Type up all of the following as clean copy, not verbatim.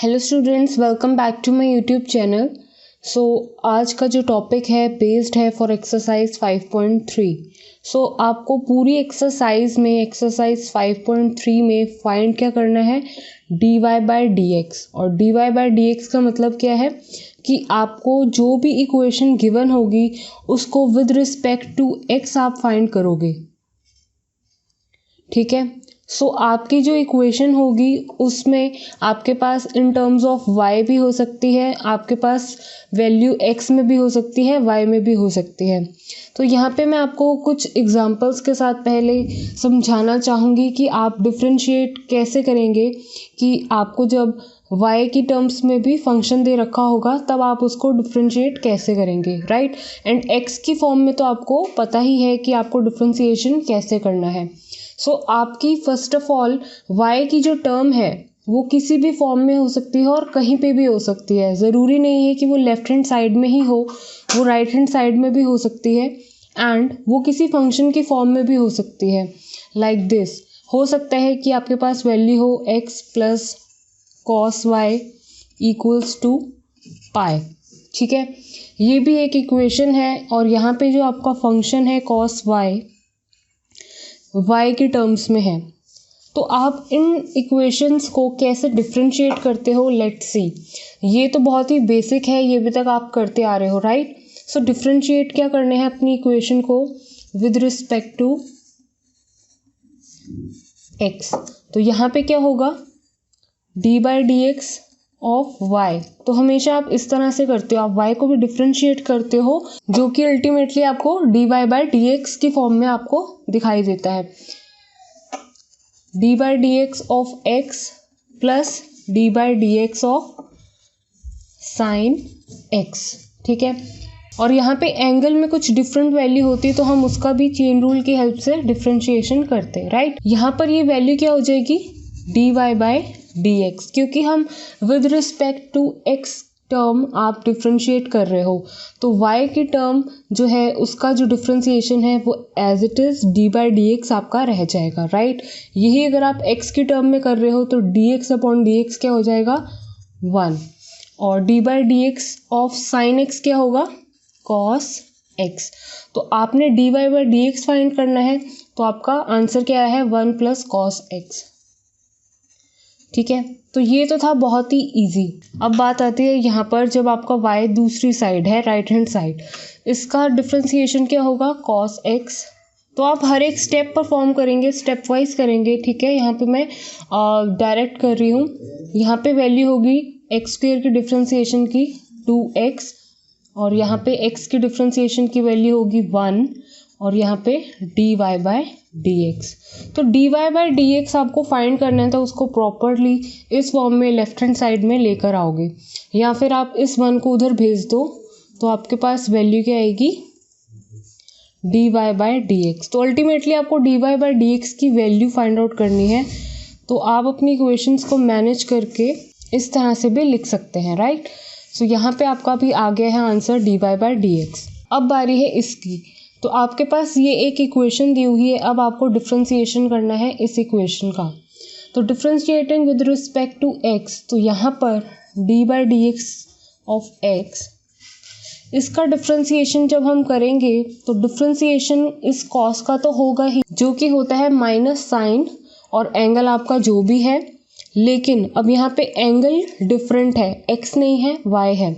Hello students, welcome back to my YouTube channel. आज का जो टॉपिक है बेस्ड है फॉर एक्सरसाइज 5.3। आपको पूरी एक्सरसाइज 5.3 में फाइंड क्या करना है, dy बाई डी एक्स। और dy बाई डी एक्स का मतलब क्या है कि आपको जो भी इक्वेशन गिवन होगी उसको विद रिस्पेक्ट टू x आप फाइंड करोगे। ठीक है, आपकी जो इक्वेशन होगी उसमें आपके पास इन टर्म्स ऑफ y भी हो सकती है, आपके पास वैल्यू x में भी हो सकती है, y में भी हो सकती है। तो यहाँ पे मैं आपको कुछ एग्जांपल्स के साथ पहले समझाना चाहूँगी कि आप डिफरेंशिएट कैसे करेंगे, कि आपको जब y की टर्म्स में भी फंक्शन दे रखा होगा तब आप उसको डिफरेंशिएट कैसे करेंगे, राइट। एंड x की फॉर्म में तो आपको पता ही है कि आपको डिफरेंशिएशन कैसे करना है। आपकी फर्स्ट ऑफ ऑल y की जो टर्म है वो किसी भी फॉर्म में हो सकती है और कहीं पे भी हो सकती है। ज़रूरी नहीं है कि वो लेफ्ट हैंड साइड में ही हो, वो राइट हैंड साइड में भी हो सकती है। एंड वो किसी फंक्शन की फॉर्म में भी हो सकती है। लाइक दिस हो सकता है कि आपके पास वैल्यू हो x plus cos y equals to pi. ठीक है, ये भी एक इक्वेशन है। और यहाँ पे जो आपका फंक्शन है कॉस वाई y के टर्म्स में है। तो आप इन इक्वेशंस को कैसे डिफरेंशिएट करते हो, लेट्स सी। ये तो बहुत ही बेसिक है, ये भी तक आप करते आ रहे हो, राइट। डिफरेंशिएट क्या करने हैं अपनी इक्वेशन को विद रिस्पेक्ट टू x। तो यहाँ पे क्या होगा, D by d x of y। तो हमेशा आप इस तरह से करते हो, आप y को भी डिफरेंशिएट करते हो, जो कि अल्टीमेटली आपको dy बाई डी एक्स की फॉर्म में आपको दिखाई देता है। D by d x of x plus D by d x of sign x। ठीक है, और यहाँ पे एंगल में कुछ डिफरेंट वैल्यू होती है तो हम उसका भी चेन रूल की हेल्प से डिफरेंशिएशन करते हैं, राइट। यहाँ पर ये वैल्यू क्या हो जाएगी, d y by d x, क्योंकि हम with respect to x term आप डिफरेंशिएट कर रहे हो। तो y की टर्म जो है उसका जो डिफरेंशिएशन है वो as it is d by d x आपका रह जाएगा, राइट। यही अगर आप x की टर्म में कर रहे हो तो d x upon d x क्या हो जाएगा, 1। और d by d x of sine x क्या होगा, कॉस एक्स। तो आपने d y by d x find करना है, तो आपका आंसर क्या है, 1 प्लस कॉस एक्स। ठीक है, तो ये तो था बहुत ही इजी। अब बात आती है यहाँ पर, जब आपका y दूसरी साइड है, राइट हैंड साइड, इसका डिफरेंशिएशन क्या होगा, cos x। तो आप हर एक स्टेप परफॉर्म करेंगे, स्टेप वाइज करेंगे। ठीक है, यहाँ पे मैं डायरेक्ट कर रही हूँ। यहाँ पे वैल्यू होगी एक्स स्क्वेयर की डिफरेंशिएशन की 2x, और यहाँ पे x की डिफरेंशिएशन की वैल्यू होगी 1, और यहाँ पे d y by d x. तो d y by d x आपको फाइंड करना है, तो उसको प्रॉपरली इस फॉर्म में लेफ्ट हैंड साइड में लेकर आओगे, या फिर आप इस 1 को उधर भेज दो तो आपके पास वैल्यू क्या आएगी, d y by d x. तो अल्टीमेटली आपको d y by d x की वैल्यू फाइंड आउट करनी है। तो आप अपनी इक्वेशंस को मैनेज करके इस तरह से भी लिख सकते हैं, राइट। यहाँ पे आपका भी आ गया है answer d y by d x. अब बारी है इसकी। तो आपके पास ये एक इक्वेशन दी हुई है, अब आपको डिफरेंशिएशन करना है इस इक्वेशन का। तो differentiating with respect to x, तो यहाँ पर d by d x of x, इसका डिफरेंशिएशन जब हम करेंगे तो डिफरेंशिएशन इस कॉस का तो होगा ही, जो कि होता है माइनस साइन और एंगल आपका जो भी है। लेकिन अब यहाँ पे एंगल डिफरेंट है, x नहीं है y है,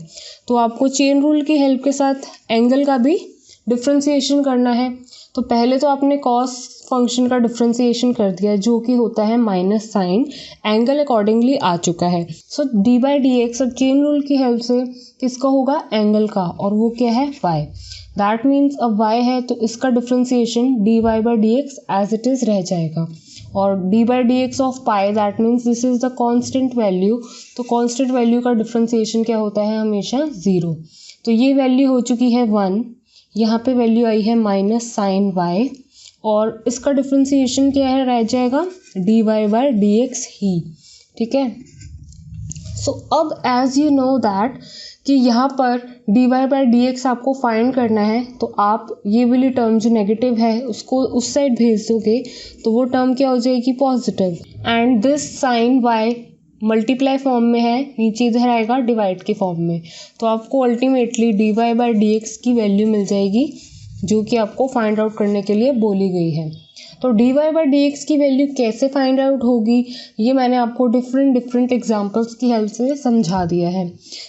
तो आपको चेन रूल की हेल्प के साथ एंगल का भी डिफरेंशिएशन करना है। तो पहले तो आपने कॉस फंक्शन का डिफरेंशिएशन कर दिया, जो कि होता है माइनस साइन, एंगल अकॉर्डिंगली आ चुका है। डी बाई डी एक्स अब चेन रूल की हेल्प से किसका होगा, एंगल का, और वो क्या है, y। दैट मीन्स अब y है तो इसका डिफरेंशिएशन d y by d x as it is रह जाएगा। और d by d x of pi, that means this is the constant value. तो कांस्टेंट वैल्यू का डिफरेंशिएशन क्या होता है, हमेशा 0। तो ये वैल्यू हो चुकी है 1, यहाँ पे वैल्यू आई है माइनस साइन y, और इसका डिफरेंशिएशन क्या है, रह जाएगा d y by d x ही। ठीक है, अब एज यू नो दैट कि यहाँ पर d y by d x आपको फाइंड करना है, तो आप ये वाली टर्म जो नेगेटिव है उसको उस साइड भेज दोगे, तो वो टर्म क्या हो जाएगी, positive. And this sine y multiply form में है, नीचे इधर आएगा डिवाइड के फॉर्म में। तो आपको अल्टीमेटली dy बाई dx की वैल्यू मिल जाएगी जो कि आपको फाइंड आउट करने के लिए बोली गई है। तो dy बाई dx की वैल्यू कैसे फाइंड आउट होगी ये मैंने आपको डिफरेंट एग्जांपल्स की हेल्प से समझा दिया है।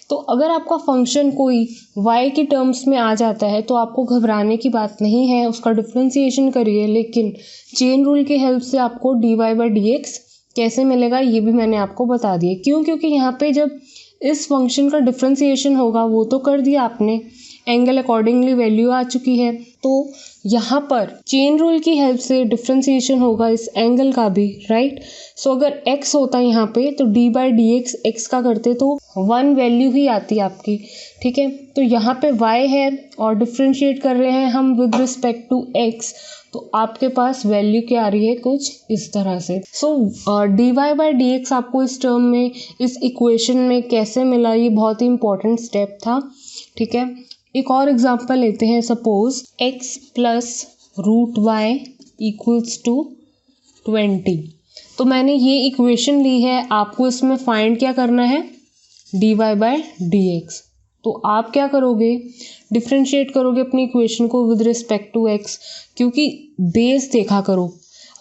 तो अगर आपका फंक्शन कोई y की टर्म्स में आ जाता है तो आपको घबराने की बात नहीं है, उसका डिफ्रेंसिएशन करिए, लेकिन चेन रूल की हेल्प से आपको dy बाई dx कैसे मिलेगा ये भी मैंने आपको बता दिया। क्यों? क्योंकि यहाँ पे जब इस फंक्शन का डिफ्रेंसिएशन होगा वो तो कर दिया आपने, एंगल अकॉर्डिंगली वैल्यू आ चुकी है, तो यहाँ पर चेन रूल की हेल्प से डिफ्रेंसिएशन होगा इस एंगल का भी, राइट। सो अगर x होता है यहाँ पे तो d by d x x का करते तो 1 वैल्यू ही आती आपकी, ठीक है। तो यहाँ पे y है और डिफ्रेंशिएट कर रहे हैं हम विद रिस्पेक्ट टू x, तो आपके पास वैल्यू क्या आ रही है कुछ इस तरह से। सो dy बाई डी एक्स आपको इस टर्म में, इस इक्वेशन में कैसे मिला ये बहुत ही इंपॉर्टेंट स्टेप था, ठीक है। एक और एग्जांपल लेते हैं। Suppose x plus root y equals to 20। तो मैंने ये इक्वेशन ली है, आपको इसमें फाइंड क्या करना है, dy बाई डी एक्स। तो आप क्या करोगे, डिफ्रेंशिएट करोगे अपनी इक्वेशन को विद रिस्पेक्ट टू x, क्योंकि बेस देखा करो।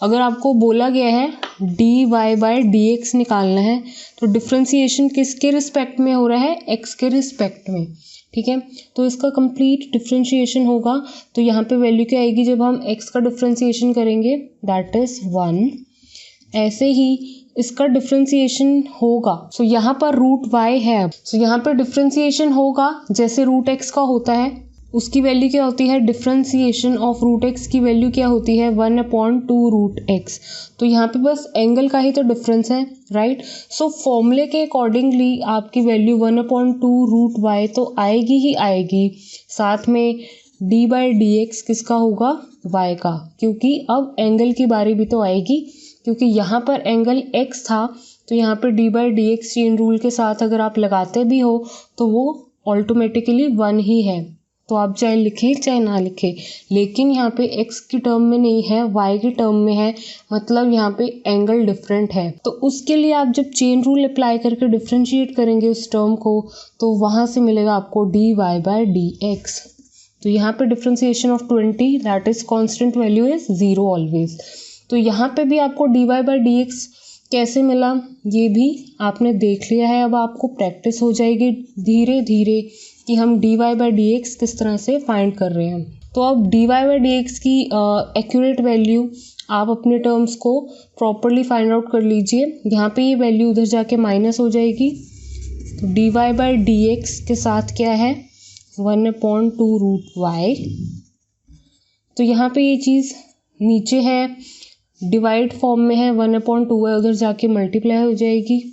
अगर आपको बोला गया है dy बाई डी एक्स निकालना है तो डिफ्रेंशिएशन किसके रिस्पेक्ट में हो रहा है, x के रिस्पेक्ट में, ठीक है। तो इसका कंप्लीट डिफ्रेंशिएशन होगा तो यहाँ पे वैल्यू क्या आएगी जब हम x का डिफ्रेंशिएशन करेंगे, दैट इज 1। ऐसे ही इसका डिफ्रेंशिएशन होगा, सो यहाँ पर रूट y है, सो यहाँ पर डिफ्रेंशिएशन होगा जैसे रूट x का होता है, उसकी वैल्यू क्या होती है, डिफ्रेंशिएशन ऑफ रूट x की वैल्यू क्या होती है, 1/2 रूट x। तो यहाँ पे बस एंगल का ही तो डिफरेंस है, राइट। सो फॉर्मूले के अकॉर्डिंगली आपकी वैल्यू 1/2 रूट y तो आएगी ही आएगी, साथ में d बाई डी एक्स किसका होगा, y का, क्योंकि अब एंगल की बारी भी तो आएगी, क्योंकि यहाँ पर एंगल x था तो यहाँ पर d by d x chain rule के साथ अगर आप लगाते भी हो तो वो ऑटोमेटिकली 1 ही है। तो आप चाहे लिखें चाहे ना लिखें, लेकिन यहाँ पे x की टर्म में नहीं है, y की टर्म में है, मतलब यहाँ पे एंगल डिफरेंट है। तो उसके लिए आप जब चेन रूल अप्लाई करके डिफ्रेंशिएट करेंगे उस टर्म को तो वहाँ से मिलेगा आपको dy बाई डी एक्स। तो यहाँ पे differentiation of 20 that is constant value is 0 always. तो यहाँ पे भी आपको dy बाई डी एक्स कैसे मिला ये भी आपने देख लिया है। अब आपको प्रैक्टिस हो जाएगी धीरे धीरे कि हम dy बाई डी एक्स किस तरह से फाइंड कर रहे हैं। तो अब dy बाई डी एक्स की एक्यूरेट वैल्यू आप अपने टर्म्स को प्रॉपरली फाइंड आउट कर लीजिए। यहाँ पे ये वैल्यू उधर जाके माइनस हो जाएगी, तो dy बाई डी एक्स के साथ क्या है, 1/2 रूट y। तो यहाँ पे ये चीज़ नीचे है, डिवाइड फॉर्म में है, 1/2 है, उधर जाके मल्टीप्लाई हो जाएगी,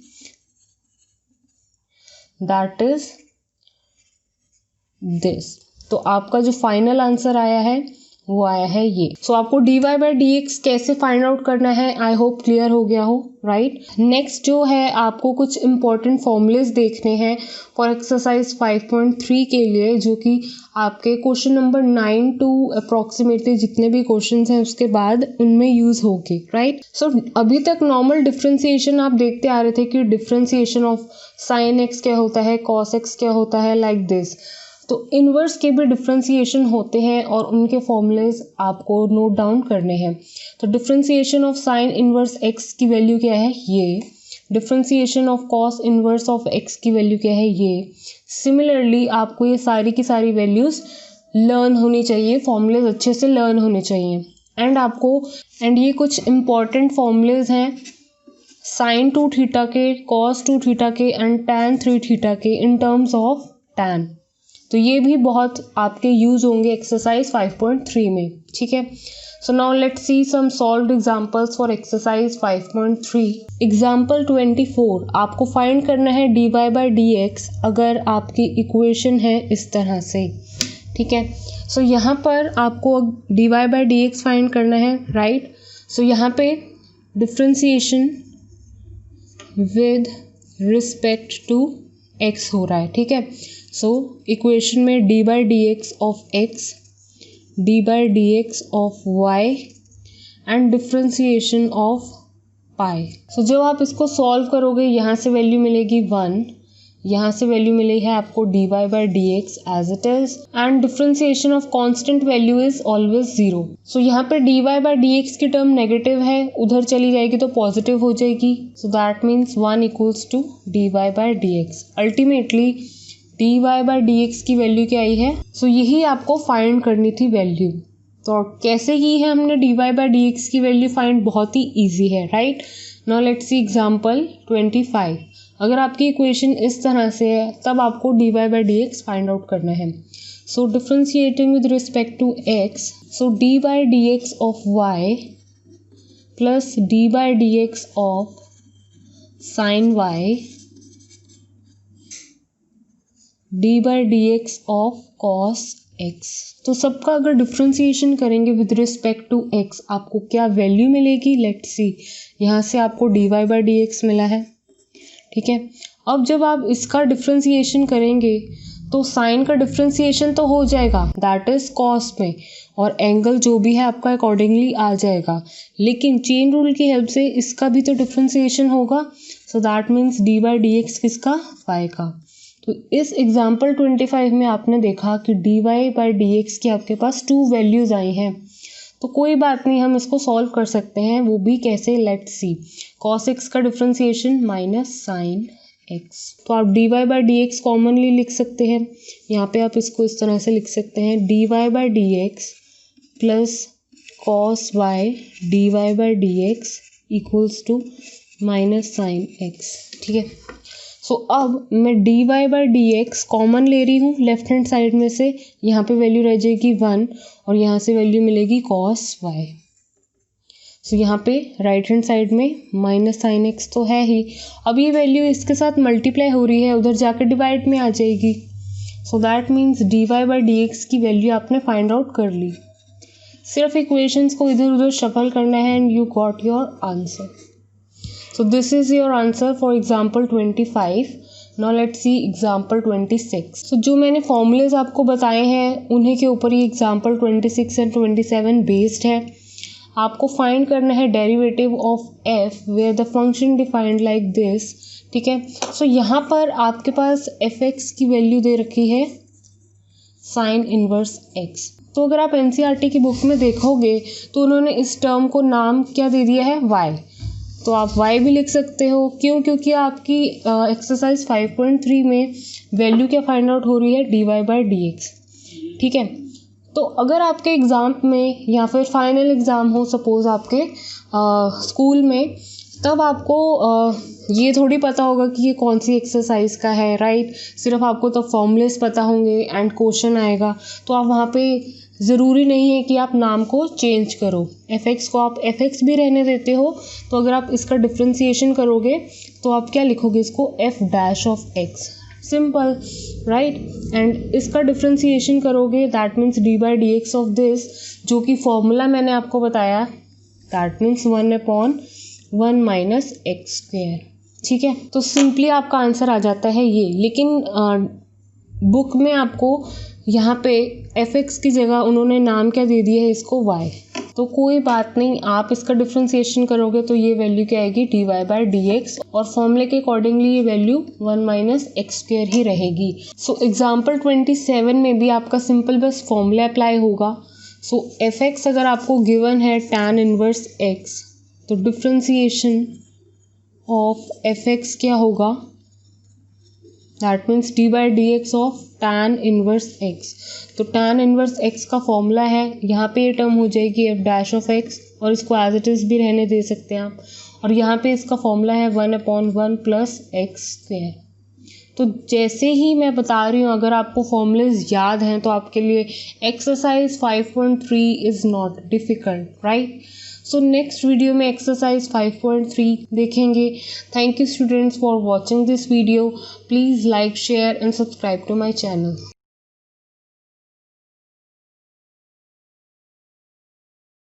दैट इज दिस। तो आपका जो फाइनल आंसर आया है वो आया है ये। सो आपको dy बाई डी एक्स कैसे फाइंड आउट करना है आई होप क्लियर हो गया हो, राइट। नेक्स्ट जो है आपको कुछ इंपॉर्टेंट फॉर्मूलेस देखने हैं फॉर एक्सरसाइज 5.3 के लिए, जो कि आपके क्वेश्चन नंबर 9 टू अप्रॉक्सीमेटली जितने भी क्वेश्चंस हैं उसके बाद उनमें यूज होंगे, राइट। सो अभी तक नॉर्मल डिफ्रेंसिएशन आप देखते आ रहे थे कि डिफ्रेंसिएशन ऑफ साइन x क्या होता है, कॉस x क्या होता है, लाइक दिस। तो इन्वर्स के भी डिफ्रेंसिएशन होते हैं और उनके फॉर्मूलेज आपको नोट डाउन करने हैं। तो differentiation of sine inverse x की वैल्यू क्या है, ये। Differentiation of cos inverse of x की वैल्यू क्या है, ये। सिमिलरली आपको ये सारी की सारी वैल्यूज लर्न होनी चाहिए, फॉर्मूलेज अच्छे से लर्न होने चाहिए। एंड ये कुछ इंपॉर्टेंट फॉर्मूलेज हैं साइन 2 थीटा के, कॉस 2 थीटा के एंड tan 3 थीटा के इन टर्म्स ऑफ tan। तो ये भी बहुत आपके यूज होंगे एक्सरसाइज 5.3 में, ठीक है। So now let's see some solved examples for exercise 5.3। Example 24, आपको फाइंड करना है dy बाई डी एक्स अगर आपकी इक्वेशन है इस तरह से, ठीक है। सो यहाँ पर आपको dy by d x find करना है, राइट। सो यहाँ पे differentiation with respect to x हो रहा है, ठीक है। सो इक्वेशन में dy by d x of x, dy by d x of y and differentiation of pi. So जब आप इसको सॉल्व करोगे यहाँ से वैल्यू मिलेगी 1, यहाँ से वैल्यू मिली है आपको dy by dx as it is, and differentiation of constant value is always 0। So यहाँ पे dy by dx की टर्म नेगेटिव है, उधर चली जाएगी तो पॉजिटिव हो जाएगी। So that means 1 equals to dy by dx। Ultimately dy by dx की वैल्यू क्या आई है? सो यही आपको फाइंड करनी थी वैल्यू। तो कैसे की है हमने dy by dx की वैल्यू फाइंड? बहुत ही ईजी है, right. Now let's C example 25। अगर आपकी इक्वेशन इस तरह से है तब आपको dy by dx find out करना है। So differentiating with respect to x, so dy by dx of y plus dy by dx of sin y, dy by dx of cos x। तो सबका अगर डिफ्रेंशिएशन करेंगे with respect to x आपको क्या value मिलेगी? Let's see. यहाँ से आपको dy by dx मिला है, ठीक है। अब जब आप इसका डिफ्रेंशिएशन करेंगे तो साइन का डिफ्रेंशिएशन तो हो जाएगा, दैट इज कॉस में, और एंगल जो भी है आपका अकॉर्डिंगली आ जाएगा, लेकिन चेन रूल की हेल्प से इसका भी तो डिफ्रेंशिएशन होगा। सो that means dy by dx किसका? y का। तो इस एग्जाम्पल 25 में आपने देखा कि dy by dx की आपके पास 2 वैल्यूज आई हैं। तो कोई बात नहीं, हम इसको सॉल्व कर सकते हैं, वो भी कैसे? Let's see. cos x का डिफ्रेंशिएशन माइनस साइन x। तो आप dy by dx कॉमनली लिख सकते हैं, यहाँ पे आप इसको इस तरह से लिख सकते हैं dy by dx plus cos y dy by dx equals to minus sine x, ठीक है। सो अब मैं dy by dx कॉमन ले रही हूँ लेफ्ट हैंड साइड में से, यहाँ पे वैल्यू रह जाएगी 1 और यहाँ से वैल्यू मिलेगी cos y। सो यहाँ पे राइट हैंड साइड में माइनस साइन x तो है ही, अब ये वैल्यू इसके साथ मल्टीप्लाई हो रही है, उधर जाकर डिवाइड में आ जाएगी। So that means dy by dx की वैल्यू आपने फाइंड आउट कर ली। सिर्फ इक्वेशंस को इधर उधर शफल करना है and you got your answer. So this is your answer for example 25. Now let's see example 26. So जो मैंने formulas आपको बताए हैं उन्हीं के ऊपर ये example 26 and 27 based है। आपको find करना है derivative of f where the function defined like this, ठीक है। So यहाँ पर आपके पास fx की वैल्यू दे रखी है sin inverse x। तो अगर आप NCERT की बुक में देखोगे तो उन्होंने इस टर्म को नाम क्या दे दिया है? y। तो आप y भी लिख सकते हो, क्यों? क्योंकि आपकी एक्सरसाइज 5.3 में वैल्यू क्या फाइंड आउट हो रही है? dy by dx, ठीक है। तो अगर आपके एग्ज़ाम में या फिर फाइनल एग्ज़ाम हो सपोज़ आपके स्कूल में, तब आपको ये थोड़ी पता होगा कि ये कौन सी एक्सरसाइज का है, राइट। सिर्फ आपको तो फॉर्मूलेस पता होंगे एंड क्वेश्चन आएगा, तो आप वहाँ पे ज़रूरी नहीं है कि आप नाम को चेंज करो। fx को आप fx भी रहने देते हो, तो अगर आप इसका डिफ्रेंशिएशन करोगे तो आप क्या लिखोगे? इसको f dash of x, simple, right. And इसका डिफ्रेंशिएशन करोगे that means dy by dx of this, जो कि फॉर्मूला मैंने आपको बताया, that means 1/1 minus x square, ठीक है। तो सिंपली आपका आंसर आ जाता है ये। लेकिन बुक में आपको यहाँ पे fx की जगह उन्होंने नाम क्या दे दिया है? इसको y। तो कोई बात नहीं, आप इसका डिफ्रेंशिएशन करोगे तो ये वैल्यू क्या आएगी? dy by dx, और फॉर्मूले के अकॉर्डिंगली ये वैल्यू 1 माइनस एक्स स्क्वेयर ही रहेगी। सो एग्जाम्पल 27 में भी आपका सिंपल बस फॉर्मूला अप्लाई होगा। सो fx अगर आपको गिवन है tan इनवर्स x, तो डिफ्रेंशिएशन ऑफ fx क्या होगा? That means dy by dx of tan inverse x। तो tan इनवर्स x का फॉर्मूला है, यहाँ पे ये टर्म हो जाएगी f डैश ऑफ x, और इसको एज इट इज़ भी रहने दे सकते हैं आप, और यहाँ पे इसका फॉर्मूला है 1/1 प्लस एक्स स्क्वेयर। तो जैसे ही मैं बता रही हूँ, अगर आपको फॉर्मूलेज याद हैं तो आपके लिए exercise 5.3 is not difficult, right. So next video में एक्सरसाइज 5.3 देखेंगे। Thank you students for watching this video. Please like, share and subscribe to my channel.